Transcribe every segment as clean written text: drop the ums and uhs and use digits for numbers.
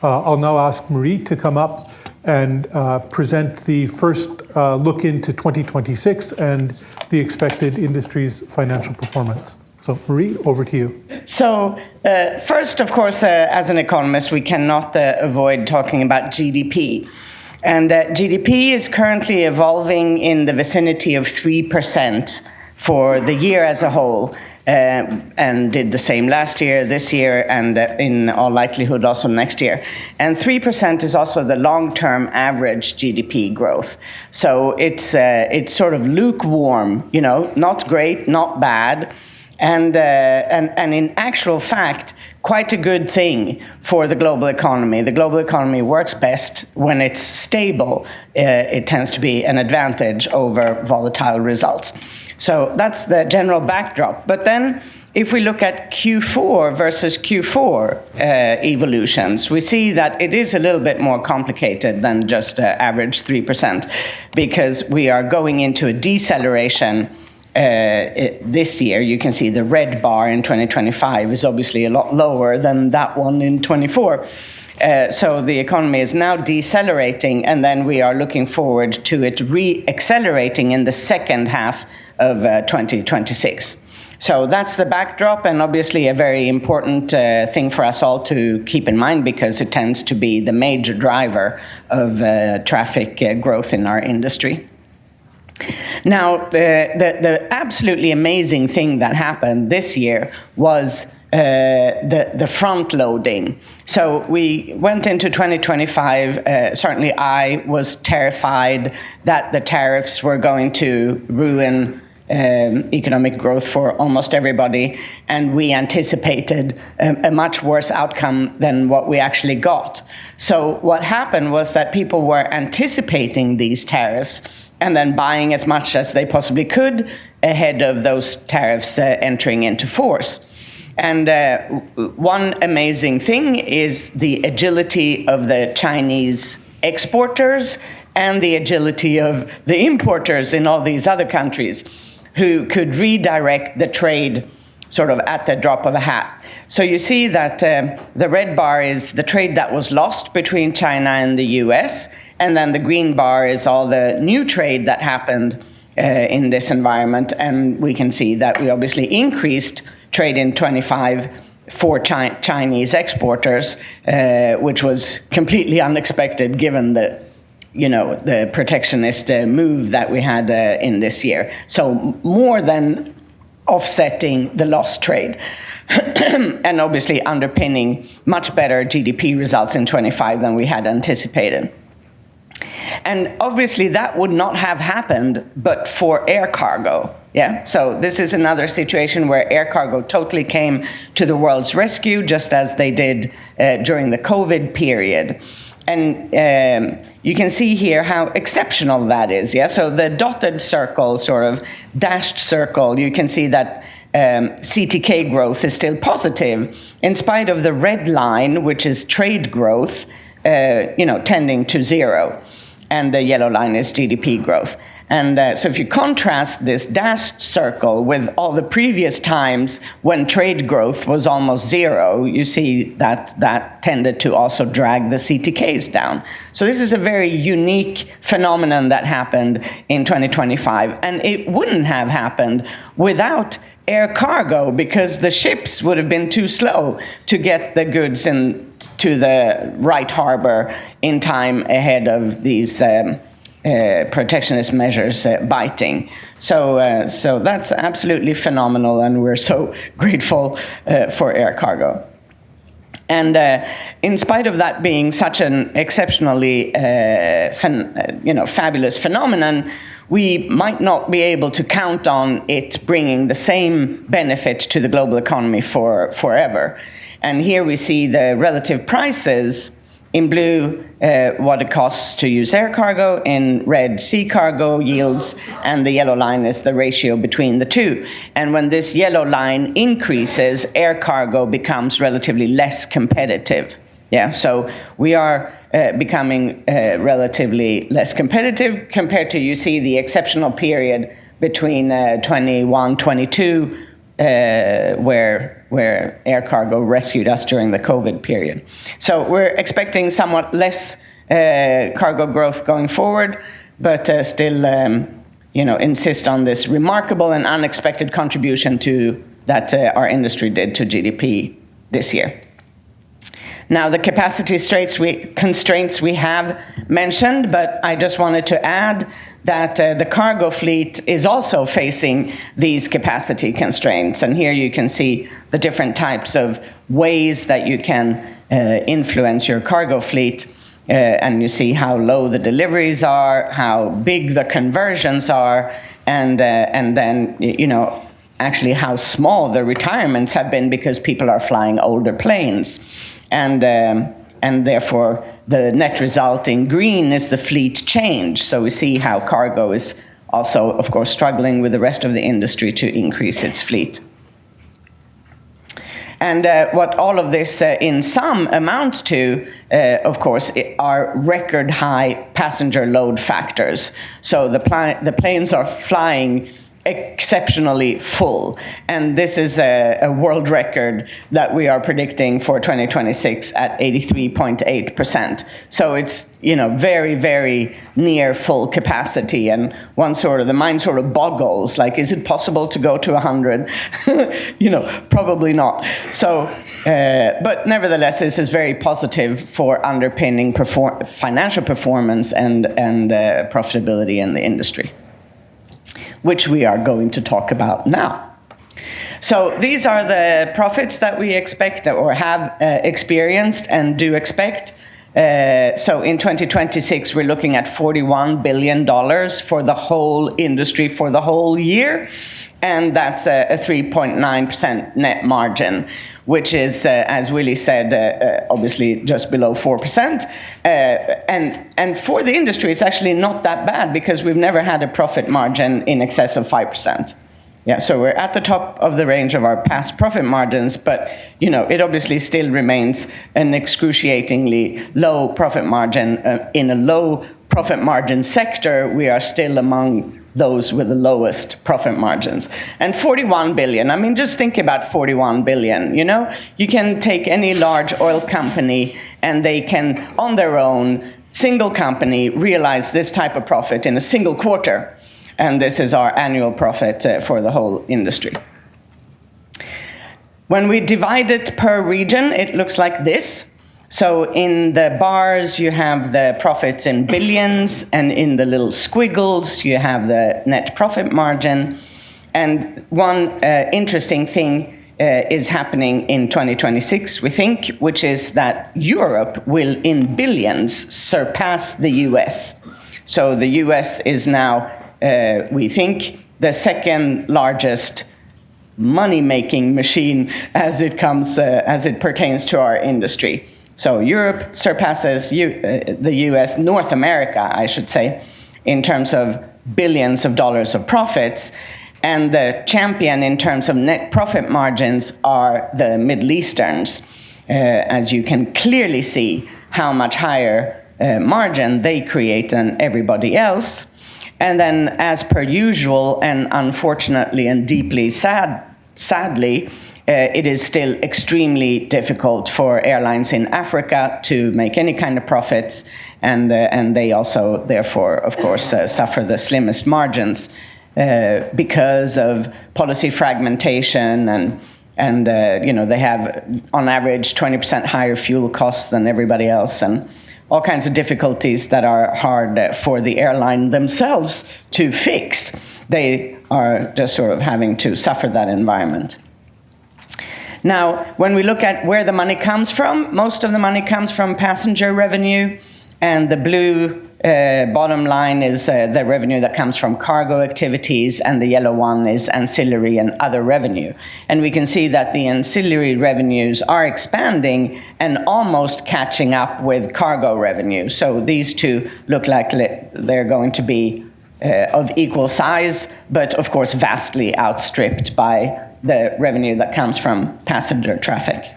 I'll now ask Marie to come up and present the first look into 2026 and the expected industry's financial performance. So Marie, over to you. So first, of course, as an economist, we cannot avoid talking about GDP. And GDP is currently evolving in the vicinity of 3% for the year as a whole, and did the same last year, this year, and in all likelihood also next year. And 3% is also the long-term average GDP growth. So it's sort of lukewarm, you know, not great, not bad, and in actual fact, quite a good thing for the global economy. The global economy works best when it's stable. It tends to be an advantage over volatile results. So that's the general backdrop. But then if we look at Q4 versus Q4 evolutions, we see that it is a little bit more complicated than just average 3%, because we are going into a deceleration this year. You can see the red bar in 2025 is obviously a lot lower than that one in 24. So the economy is now decelerating, and then we are looking forward to it re-accelerating in the second half of 2026. So that's the backdrop, and obviously a very important thing for us all to keep in mind, because it tends to be the major driver of traffic growth in our industry. Now, the absolutely amazing thing that happened this year was the front loading. So we went into 2025, certainly I was terrified that the tariffs were going to ruin economic growth for almost everybody, and we anticipated a much worse outcome than what we actually got. So what happened was that people were anticipating these tariffs and then buying as much as they possibly could ahead of those tariffs entering into force. And one amazing thing is the agility of the Chinese exporters and the agility of the importers in all these other countries, who could redirect the trade sort of at the drop of a hat. So you see that the red bar is the trade that was lost between China and the US, and then the green bar is all the new trade that happened in this environment. And we can see that we obviously increased trade in 25 for Chinese exporters, which was completely unexpected given the protectionist move that we had in this year. So more than offsetting the lost trade, and obviously underpinning much better GDP results in 25 than we had anticipated. And obviously that would not have happened but for air cargo. Yeah, so this is another situation where air cargo totally came to the world's rescue, just as they did during the COVID period. And you can see here how exceptional that is. Yeah, so the dotted circle, sort of dashed circle, you can see that CTK growth is still positive in spite of the red line, which is trade growth, tending to zero. And the yellow line is GDP growth. And so if you contrast this dashed circle with all the previous times when trade growth was almost zero, you see that that tended to also drag the CTKs down. So this is a very unique phenomenon that happened in 2025. And it wouldn't have happened without air cargo, because the ships would have been too slow to get the goods to the right harbor in time ahead of these protectionist measures biting. So that's absolutely phenomenal, and we're so grateful for air cargo. And in spite of that being such an exceptionally fabulous phenomenon, we might not be able to count on it bringing the same benefit to the global economy forever. And here we see the relative prices. In blue, what it costs to use air cargo, in red, sea cargo yields, and the yellow line is the ratio between the two. And when this yellow line increases, air cargo becomes relatively less competitive. Yeah, so we are becoming relatively less competitive compared to, you see, the exceptional period between 21, 22, where air cargo rescued us during the COVID period. So we're expecting somewhat less cargo growth going forward, but still insist on this remarkable and unexpected contribution that our industry did to GDP this year. Now, the capacity constraints we have mentioned, but I just wanted to add that the cargo fleet is also facing these capacity constraints. And here you can see the different types of ways that you can influence your cargo fleet. And you see how low the deliveries are, how big the conversions are, and then, actually how small the retirements have been because people are flying older planes. And therefore, the net result in green is the fleet change. So we see how cargo is also, of course, struggling with the rest of the industry to increase its fleet. And what all of this in sum amounts to, of course, are record high passenger load factors. So the planes are flying exceptionally full. And this is a world record that we are predicting for 2026 at 83.8%. So it's, very, very near full capacity. And the mind sort of boggles, like, is it possible to go to 100? Probably not. So, but nevertheless, this is very positive for underpinning financial performance and profitability in the industry, which we are going to talk about now. So these are the profits that we expect or have experienced and do expect. So in 2026, we're looking at $41 billion for the whole industry for the whole year. And that's a 3.9% net margin, which is, as Willie said, obviously just below 4%. And for the industry, it's actually not that bad because we've never had a profit margin in excess of 5%. Yeah, so we're at the top of the range of our past profit margins, but it obviously still remains an excruciatingly low profit margin. In a low profit margin sector, we are still among those with the lowest profit margins. And 41 billion, just think about 41 billion, You can take any large oil company and they can, on their own, single company, realize this type of profit in a single quarter. And this is our annual profit for the whole industry. When we divide it per region, it looks like this. So in the bars, you have the profits in billions, and in the little squiggles, you have the net profit margin. And one interesting thing is happening in 2026, we think, which is that Europe will, in billions, surpass the US. So the US is now, we think, the second largest money-making machine as it pertains to our industry. So Europe surpasses the US, North America, I should say, in terms of billions of dollars of profits. And the champion in terms of net profit margins are the Middle Easterns, as you can clearly see how much higher margin they create than everybody else. And then, as per usual, and unfortunately and deeply sadly, it is still extremely difficult for airlines in Africa to make any kind of profits, and they also, therefore, of course, suffer the slimmest margins because of policy fragmentation and they have, on average, 20% higher fuel costs than everybody else, and all kinds of difficulties that are hard for the airline themselves to fix. They are just sort of having to suffer that environment. Now, when we look at where the money comes from, most of the money comes from passenger revenue, and the blue bottom line is the revenue that comes from cargo activities, and the yellow one is ancillary and other revenue. And we can see that the ancillary revenues are expanding and almost catching up with cargo revenue. So these two look like they're going to be of equal size, but of course vastly outstripped by the revenue that comes from passenger traffic.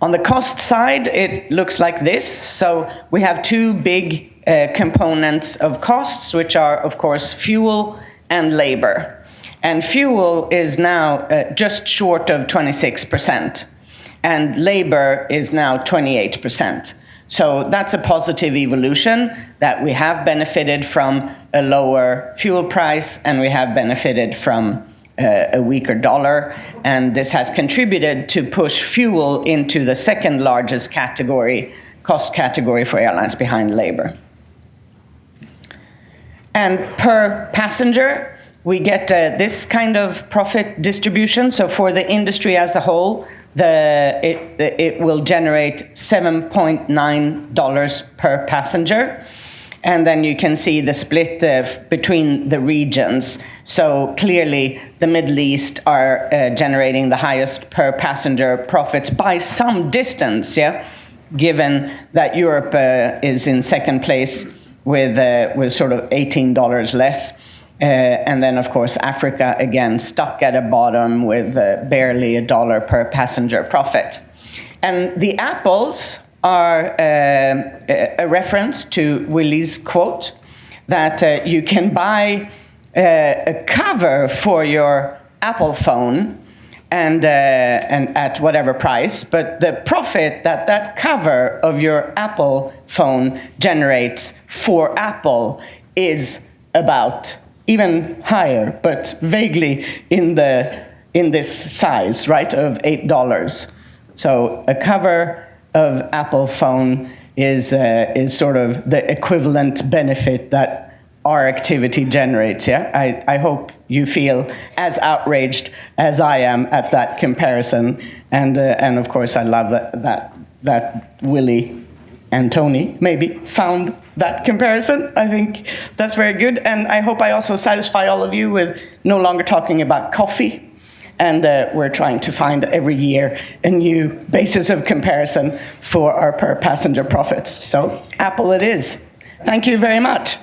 On the cost side, it looks like this. So we have two big components of costs, which are, of course, fuel and labor. And fuel is now just short of 26%. And labor is now 28%. So that's a positive evolution, that we have benefited from a lower fuel price and we have benefited from a weaker dollar. And this has contributed to push fuel into the second largest category, cost category for airlines, behind labor. And per passenger, we get this kind of profit distribution. So for the industry as a whole, it will generate $7.9 per passenger. And then you can see the split between the regions. So clearly, the Middle East are generating the highest per passenger profits by some distance, yeah? Given that Europe is in second place with sort of $18 less. And then, of course, Africa, again, stuck at a bottom with barely $1 per passenger profit. And the apples are a reference to Willy's quote that you can buy a cover for your Apple phone and at whatever price, but the profit that that cover of your Apple phone generates for Apple is about even higher, but vaguely in this size, right, of $8. So a cover of Apple phone is sort of the equivalent benefit that our activity generates. Yeah, I hope you feel as outraged as I am at that comparison, and of course I love that Willy and Tony maybe found that comparison. I think that's very good, and I hope I also satisfy all of you with no longer talking about coffee. And we're trying to find every year a new basis of comparison for our per passenger profits. So Apple it is. Thank you very much.